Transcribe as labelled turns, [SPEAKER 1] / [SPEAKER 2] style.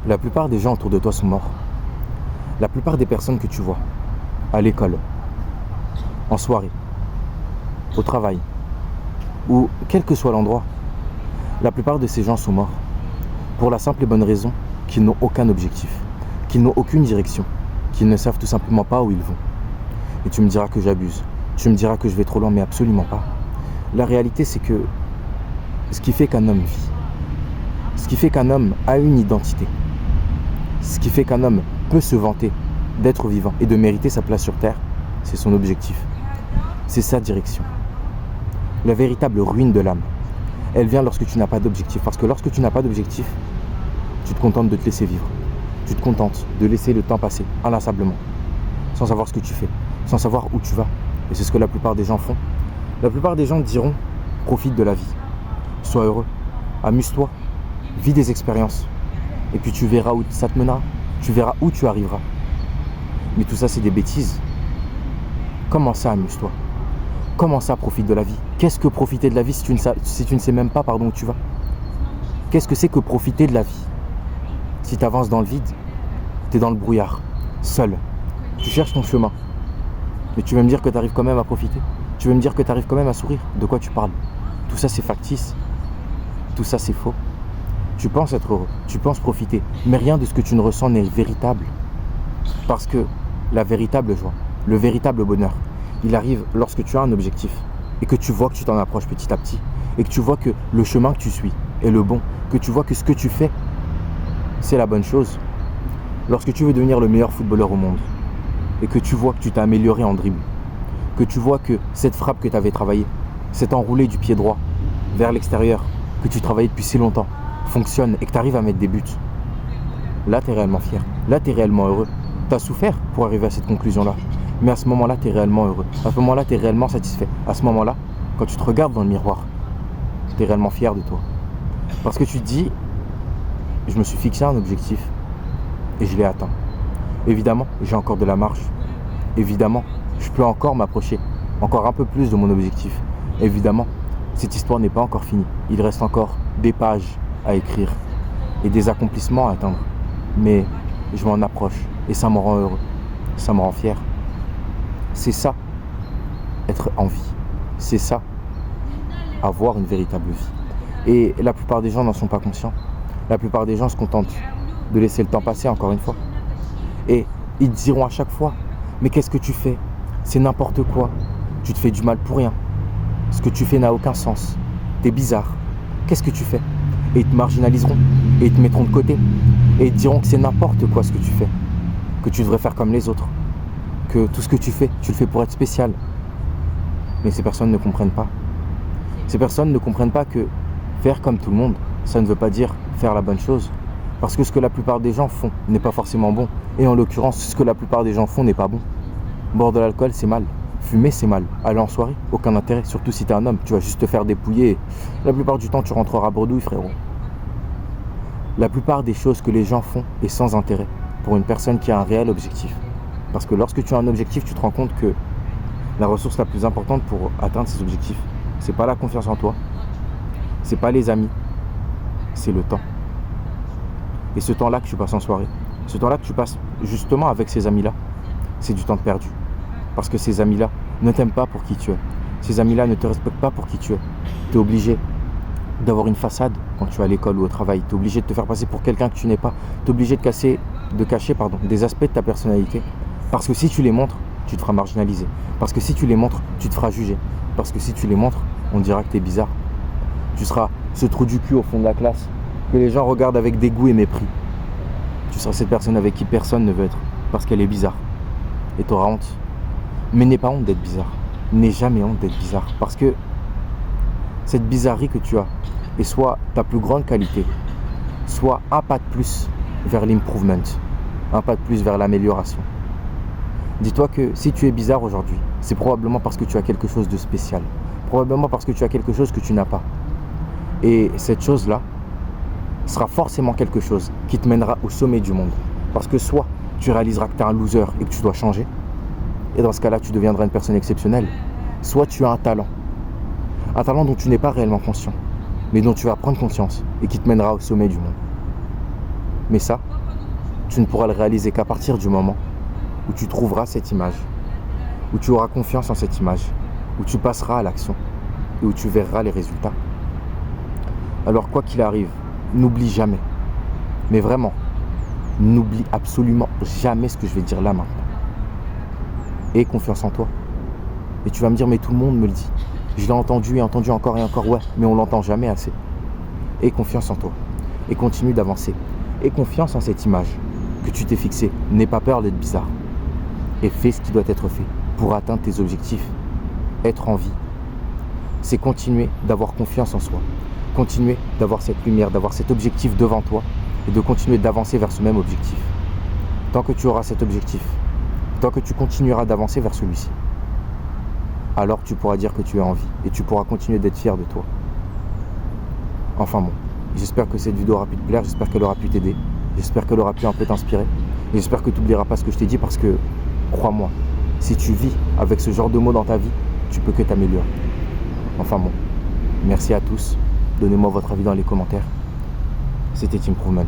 [SPEAKER 1] La plupart des gens autour de toi sont morts. La plupart des personnes que tu vois, à l'école, en soirée, au travail, ou quel que soit l'endroit, la plupart de ces gens sont morts. Pour la simple et bonne raison qu'ils n'ont aucun objectif, qu'ils n'ont aucune direction, qu'ils ne savent tout simplement pas où ils vont. Et tu me diras que j'abuse, tu me diras que je vais trop loin, mais absolument pas. La réalité, c'est que ce qui fait qu'un homme vit, ce qui fait qu'un homme a une identité, ce qui fait qu'un homme peut se vanter d'être vivant et de mériter sa place sur Terre, c'est son objectif. C'est sa direction. La véritable ruine de l'âme, elle vient lorsque tu n'as pas d'objectif. Parce que lorsque tu n'as pas d'objectif, tu te contentes de te laisser vivre. Tu te contentes de laisser le temps passer inlassablement, sans savoir ce que tu fais, sans savoir où tu vas. Et c'est ce que la plupart des gens font. La plupart des gens diront, profite de la vie, sois heureux, amuse-toi, vis des expériences. Et puis tu verras où ça te mènera, tu verras où tu arriveras. Mais tout ça, c'est des bêtises. Comment ça, amuse-toi? Comment ça, profite de la vie? Qu'est-ce que profiter de la vie si tu ne sais même pas où tu vas? Qu'est-ce que c'est que profiter de la vie? Si tu avances dans le vide, tu es dans le brouillard, seul. Tu cherches ton chemin. Mais tu veux me dire que tu arrives quand même à profiter? Tu veux me dire que tu arrives quand même à sourire? De quoi tu parles? Tout ça, c'est factice. Tout ça, c'est faux. Tu penses être heureux, tu penses profiter, mais rien de ce que tu ne ressens n'est véritable. Parce que la véritable joie, le véritable bonheur, il arrive lorsque tu as un objectif et que tu vois que tu t'en approches petit à petit et que tu vois que le chemin que tu suis est le bon, que tu vois que ce que tu fais, c'est la bonne chose. Lorsque tu veux devenir le meilleur footballeur au monde et que tu vois que tu t'es amélioré en dribble, que tu vois que cette frappe que tu avais travaillée, cet enroulé du pied droit vers l'extérieur, que tu travaillais depuis si longtemps, fonctionne et que tu arrives à mettre des buts, là tu es réellement fier, là tu es réellement heureux. Tu as souffert pour arriver à cette conclusion-là, mais à ce moment-là tu es réellement heureux, à ce moment-là tu es réellement satisfait, à ce moment-là, quand tu te regardes dans le miroir, tu es réellement fier de toi. Parce que tu te dis, je me suis fixé un objectif et je l'ai atteint. Évidemment, j'ai encore de la marge, évidemment, je peux encore m'approcher, encore un peu plus de mon objectif. Évidemment, cette histoire n'est pas encore finie, il reste encore des pages à écrire et des accomplissements à atteindre. Mais je m'en approche et ça me rend heureux, ça me rend fier. C'est ça, être en vie. C'est ça, avoir une véritable vie. Et la plupart des gens n'en sont pas conscients. La plupart des gens se contentent de laisser le temps passer, encore une fois. Et ils diront à chaque fois, mais qu'est-ce que tu fais? C'est n'importe quoi. Tu te fais du mal pour rien. Ce que tu fais n'a aucun sens. T'es bizarre. Qu'est-ce que tu fais? Et ils te marginaliseront. Et ils te mettront de côté. Et ils te diront que c'est n'importe quoi ce que tu fais. Que tu devrais faire comme les autres. Que tout ce que tu le fais pour être spécial. Mais ces personnes ne comprennent pas. Ces personnes ne comprennent pas que faire comme tout le monde, ça ne veut pas dire faire la bonne chose. Parce que ce que la plupart des gens font n'est pas forcément bon. Et en l'occurrence, ce que la plupart des gens font n'est pas bon. Boire de l'alcool, c'est mal. Fumer, c'est mal. Aller en soirée, aucun intérêt. Surtout si t'es un homme, tu vas juste te faire dépouiller. Et la plupart du temps, tu rentreras bredouille, frérot. La plupart des choses que les gens font est sans intérêt pour une personne qui a un réel objectif. Parce que lorsque tu as un objectif, tu te rends compte que la ressource la plus importante pour atteindre ces objectifs, c'est pas la confiance en toi, c'est pas les amis, c'est le temps. Et ce temps-là que tu passes en soirée, ce temps-là que tu passes justement avec ces amis-là, c'est du temps perdu. Parce que ces amis-là ne t'aiment pas pour qui tu es. Ces amis-là ne te respectent pas pour qui tu es. Tu es obligé d'avoir une façade quand tu es à l'école ou au travail. Tu es obligé de te faire passer pour quelqu'un que tu n'es pas. Tu es obligé de cacher des aspects de ta personnalité. Parce que si tu les montres, tu te feras marginaliser. Parce que si tu les montres, tu te feras juger. Parce que si tu les montres, on dira que tu es bizarre. Tu seras ce trou du cul au fond de la classe que les gens regardent avec dégoût et mépris. Tu seras cette personne avec qui personne ne veut être parce qu'elle est bizarre. Et tu auras honte. Mais n'aie pas honte d'être bizarre. N'aie jamais honte d'être bizarre. Parce que cette bizarrerie que tu as est soit ta plus grande qualité, soit un pas de plus vers l'improvement, un pas de plus vers l'amélioration. Dis-toi que si tu es bizarre aujourd'hui, c'est probablement parce que tu as quelque chose de spécial. Probablement parce que tu as quelque chose que tu n'as pas. Et cette chose-là sera forcément quelque chose qui te mènera au sommet du monde. Parce que soit tu réaliseras que tu es un loser et que tu dois changer, et dans ce cas-là, tu deviendras une personne exceptionnelle. Soit tu as un talent dont tu n'es pas réellement conscient, mais dont tu vas prendre conscience et qui te mènera au sommet du monde. Mais ça, tu ne pourras le réaliser qu'à partir du moment où tu trouveras cette image, où tu auras confiance en cette image, où tu passeras à l'action et où tu verras les résultats. Alors quoi qu'il arrive, n'oublie jamais, mais vraiment, n'oublie absolument jamais ce que je vais dire là maintenant. Aie confiance en toi. Et tu vas me dire, mais tout le monde me le dit. Je l'ai entendu et entendu encore et encore, ouais, mais on l'entend jamais assez. Aie confiance en toi et continue d'avancer. Aie confiance en cette image que tu t'es fixée. N'aie pas peur d'être bizarre. Et fais ce qui doit être fait pour atteindre tes objectifs. Être en vie, c'est continuer d'avoir confiance en soi. Continuer d'avoir cette lumière, d'avoir cet objectif devant toi et de continuer d'avancer vers ce même objectif. Tant que tu auras cet objectif, tant que tu continueras d'avancer vers celui-ci, alors tu pourras dire que tu es en vie et tu pourras continuer d'être fier de toi. Enfin bon, j'espère que cette vidéo aura pu te plaire, j'espère qu'elle aura pu t'aider, j'espère qu'elle aura pu un peu t'inspirer et j'espère que tu n'oublieras pas ce que je t'ai dit parce que, crois-moi, si tu vis avec ce genre de mots dans ta vie, tu peux que t'améliorer. Enfin bon, merci à tous, donnez-moi votre avis dans les commentaires. C'était Improvement.